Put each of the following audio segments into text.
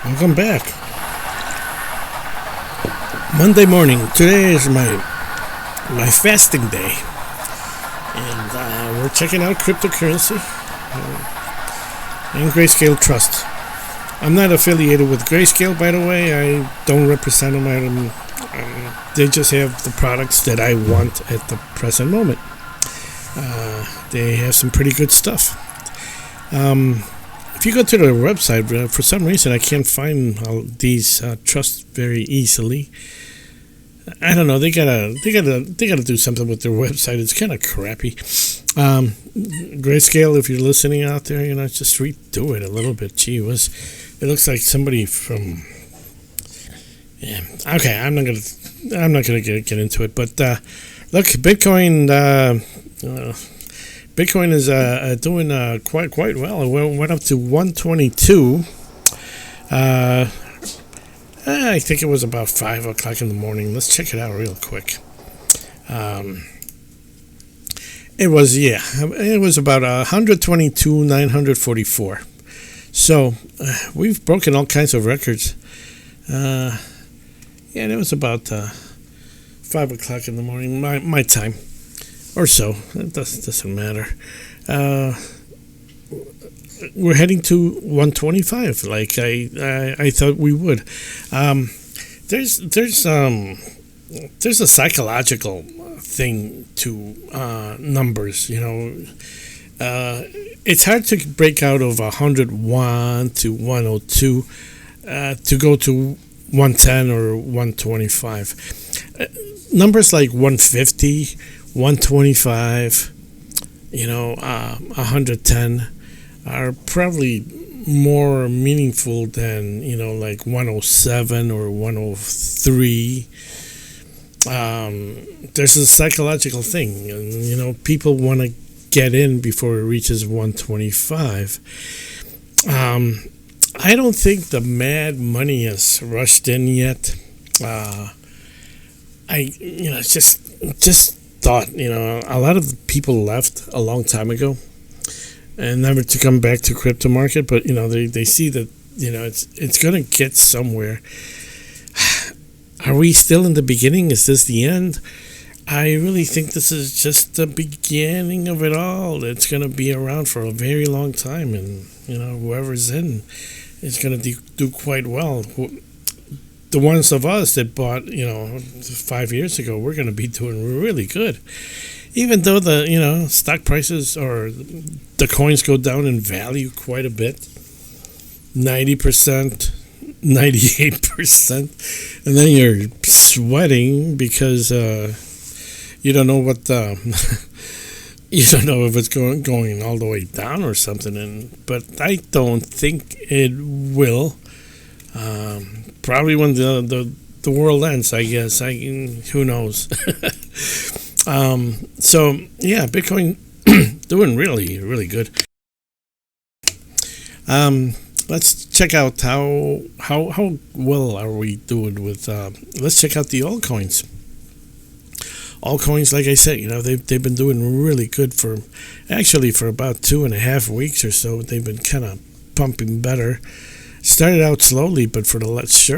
Welcome back. Monday morning. Today is my fasting day, and we're checking out cryptocurrency and Grayscale Trust. I'm not affiliated with Grayscale, by the way. I don't represent them. They just have the products that I want at the present moment. They have some pretty good stuff. If you go to their website, for some reason I can't find these trusts very easily. I don't know. They gotta do something with their website. It's kind of crappy. Grayscale, if you're listening out there, just redo it a little bit. Gee whiz, it looks like somebody from. Yeah. Okay, I'm not gonna get into it. But look, Bitcoin. Bitcoin is doing quite well. It went up to 122. I think it was about 5 o'clock in the morning. Let's check it out real quick. It was about 122,944. So we've broken all kinds of records. And it was about 5 o'clock in the morning, my time. Or so. It doesn't matter. We're heading to 125, like I thought we would. There's a psychological thing to numbers. It's hard to break out of 101 to 102 to go to 110 or 125. Numbers like 150. 125, 110 are probably more meaningful than, like 107 or 103. There's a psychological thing, and, people want to get in before it reaches 125. I don't think the mad money has rushed in yet. Just thought, a lot of people left a long time ago and never to come back to crypto market, but they see that it's going to get somewhere. Are we still in the beginning? Is this the end? I really think this is just the beginning of it all. It's going to be around for a very long time, and whoever's in is going to do quite well. The ones of us that bought, 5 years ago, we're going to be doing really good. Even though the, stock prices or the coins go down in value quite a bit, 90%, 98%, and then you're sweating because you don't know what you don't know if it's going all the way down or something. But I don't think it will. Probably when the world ends, I guess. Who knows? So yeah, Bitcoin doing really, really good. Let's check out how well are we doing with. Let's check out the altcoins. Altcoins, like I said, they've been doing really good for about 2.5 weeks or so. They've been kind of pumping better. Started out slowly, but for the last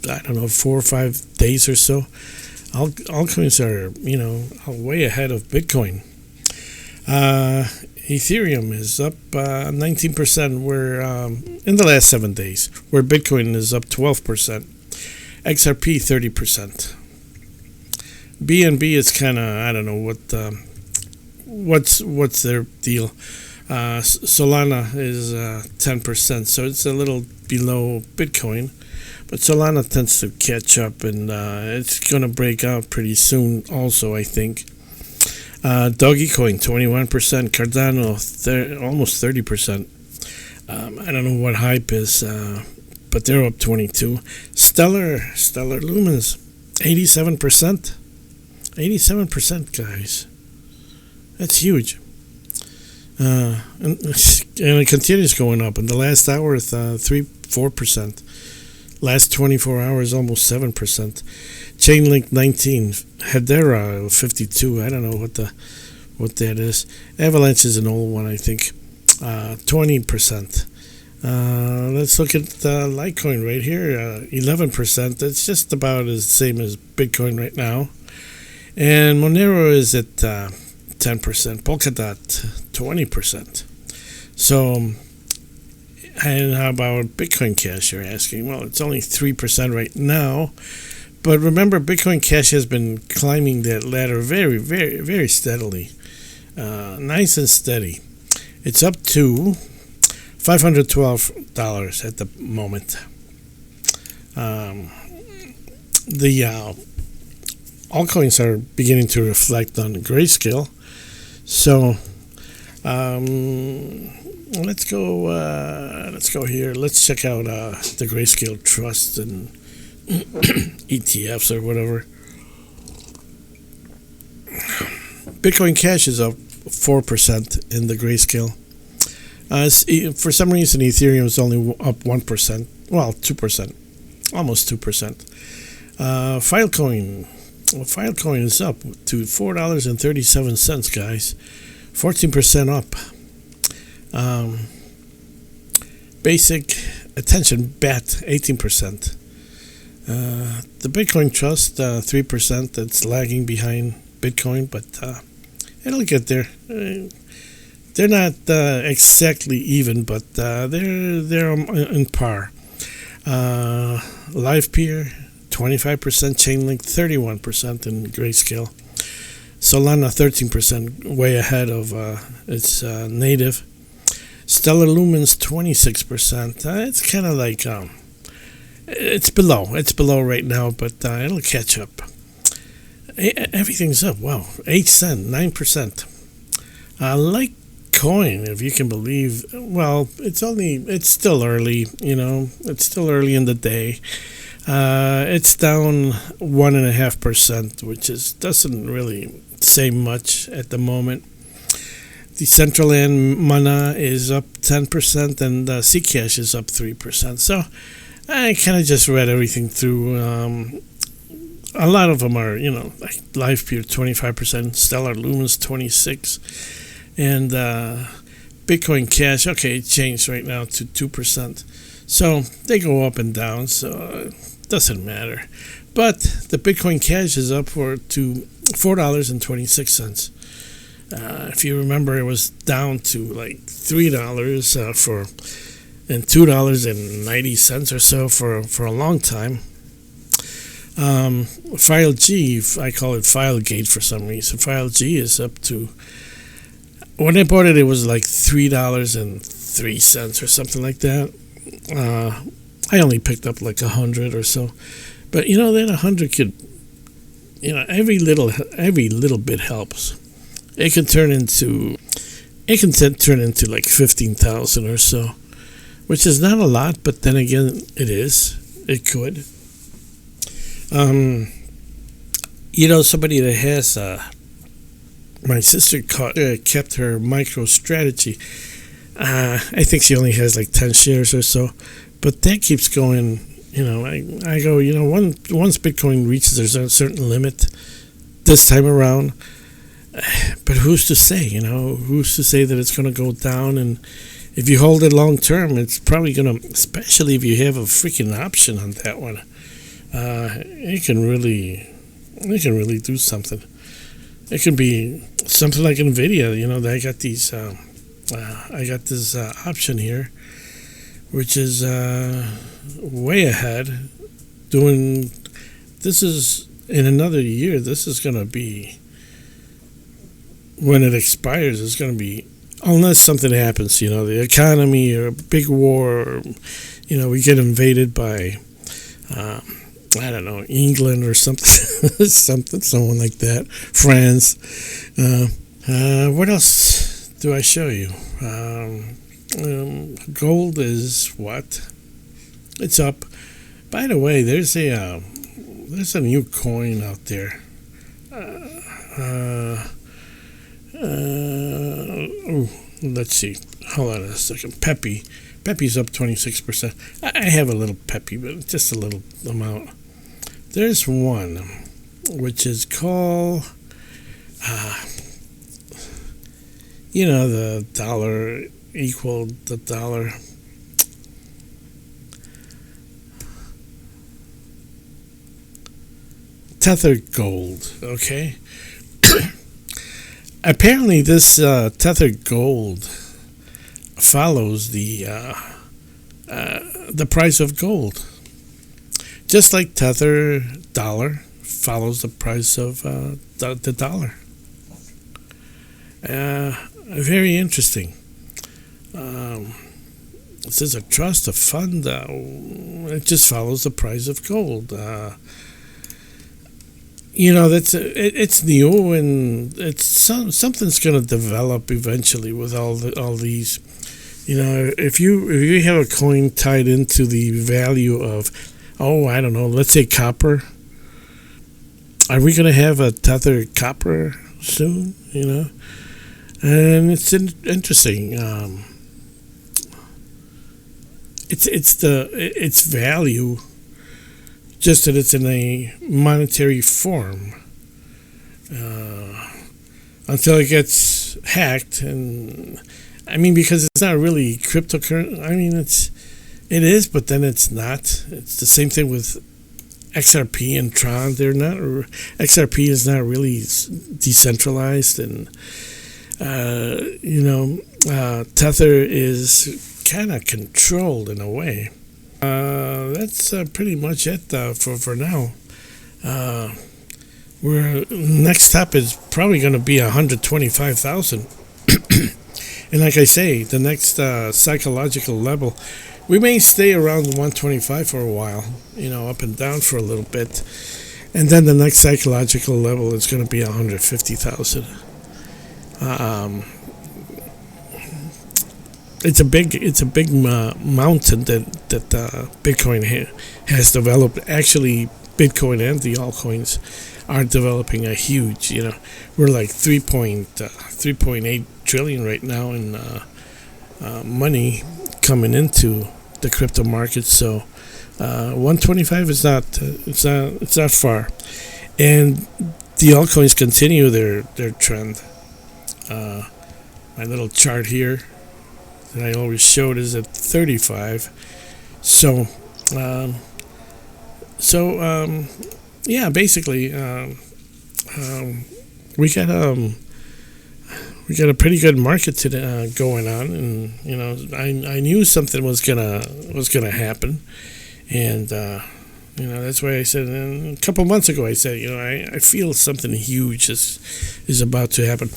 I don't know 4 or 5 days or so, altcoins are way ahead of Bitcoin. Ethereum is up 19%. We're in the last 7 days, where Bitcoin is up 12%. XRP 30%. BNB is kind of, I don't know what's their deal. Solana is 10%, so it's a little below Bitcoin, but Solana tends to catch up, and it's going to break out pretty soon also, I think. Dogecoin 21%, Cardano almost 30%. I don't know what hype is, but they're up 22%. Stellar Lumens 87%. 87%, guys. That's huge. And it continues going up. In the last hour, 4%. Last 24 hours, almost 7%. Chainlink 19. Hedera 52. I don't know what that is. Avalanche is an old one, I think. 20%. let's look at Litecoin right here. 11%. That's just about as same as Bitcoin right now. And Monero is at 10%. Polkadot 20%. So, and how about Bitcoin Cash? You're asking. Well, it's only 3% right now. But remember, Bitcoin Cash has been climbing that ladder very, very, very steadily. Nice and steady. It's up to $512 at the moment. The altcoins are beginning to reflect on Grayscale. So let's go here. Let's check out the Grayscale Trust and ETFs or whatever. Bitcoin Cash is up 4% in the Grayscale. For some reason, Ethereum is only up 1%. Well, 2%. Almost 2%. Filecoin is up to $4.37, guys. 14% up. Basic attention, BAT, 18%. The Bitcoin Trust, 3%. That's lagging behind Bitcoin, but it'll get there. They're not exactly even, but they're in par. LivePeer, 25%. Chainlink, 31% in Grayscale. Solana, 13%, way ahead of its native. Stellar Lumens, 26%. It's kind of like it's below right now, but it'll catch up. Everything's up. Wow, 8 cents, 9%. Litecoin, if you can believe. Well, it's still early. It's still early in the day. It's down 1.5%, which doesn't really say much at the moment. Decentraland Mana is up 10%, and Zcash is up 3%. So I kind of just read everything through. A lot of them are, like LivePeer 25%, Stellar Lumens 26%, and Bitcoin Cash. Okay, it changed right now to 2%. So they go up and down. So it doesn't matter. But the Bitcoin Cash is up to $4.26. If you remember, it was down to like $3 and $2.90 or so for a long time. File G, I call it Filegate for some reason. File G is up to, when I bought it, it was like $3.03 or something like that. I only picked up like 100 or so, but that 100 could, every little bit helps. It can turn into like 15,000 or so, which is not a lot, but then again, it could. Somebody that has my sister kept her MicroStrategy. I think she only has like 10 shares or so, but that keeps going. I go, once Bitcoin reaches a certain limit this time around, but who's to say? Who's to say that it's going to go down? And if you hold it long term, it's probably going to, especially if you have a freaking option on that one. It can really do something. It can be something like Nvidia. I got this option here, which is way ahead. This is in another year. This is going to be, when it expires, it's going to be, unless something happens. The economy or a big war, or, we get invaded by. I don't know, England or something, someone like that, France. What else do I show you? Gold is what? It's up. By the way, there's a new coin out there. Let's see. Hold on a second. Peppy's up 26%. I have a little Peppy, but just a little amount. There's one, which is called, the dollar equal the dollar. Tether Gold. Okay. Apparently, this Tether Gold follows the price of gold, just like Tether dollar follows the price of the dollar. Very interesting. This is a trust, a fund. It just follows the price of gold. It's new, and it's something's going to develop eventually with all these. If you have a coin tied into the value of, I don't know, let's say copper. Are we going to have a Tether copper soon? And it's interesting. Its value, just that it's in a monetary form, until it gets hacked. And I mean, because it's not really cryptocurrency. I mean, it is, but then it's not. It's the same thing with XRP and Tron. They're not. XRP is not really decentralized, and Tether is kind of controlled in a way. That's pretty much it for now. We're next step is probably going to be 125,000, and like I say, the next psychological level, we may stay around 125 for a while, up and down for a little bit, and then the next psychological level is going to be 150,000. It's a big mountain that Bitcoin has developed. Actually, Bitcoin and the altcoins are developing a huge. We're like 3.8 trillion right now in money coming into the crypto market. So 125 is not it's not far, and the altcoins continue their trend. My little chart here that I always showed is at 35. So, yeah, basically, we got a pretty good market today going on, and I knew something was gonna happen, and that's why I said a couple months ago. I said, I feel something huge is about to happen.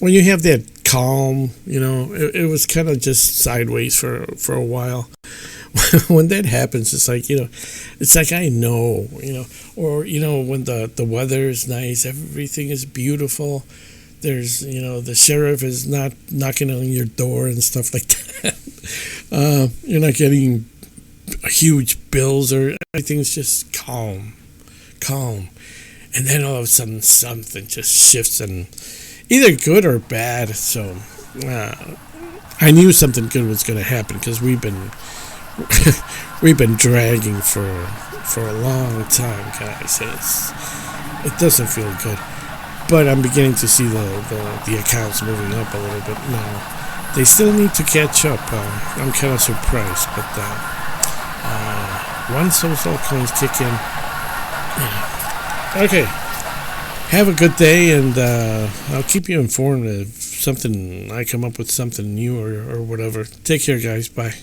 When you have that calm, it was kind of just sideways for a while. When that happens, it's like I know, or when the weather is nice, everything is beautiful. There's the sheriff is not knocking on your door and stuff like that. You're not getting huge bills, or everything's just calm, and then all of a sudden something just shifts, and either good or bad. So I knew something good was going to happen, because we've been dragging for a long time, guys. It doesn't feel good, but I'm beginning to see the accounts moving up a little bit now. They still need to catch up. I'm kind of surprised, but once those altcoins kick in, yeah. Okay. Have a good day, and I'll keep you informed if I come up with something new or whatever. Take care, guys. Bye.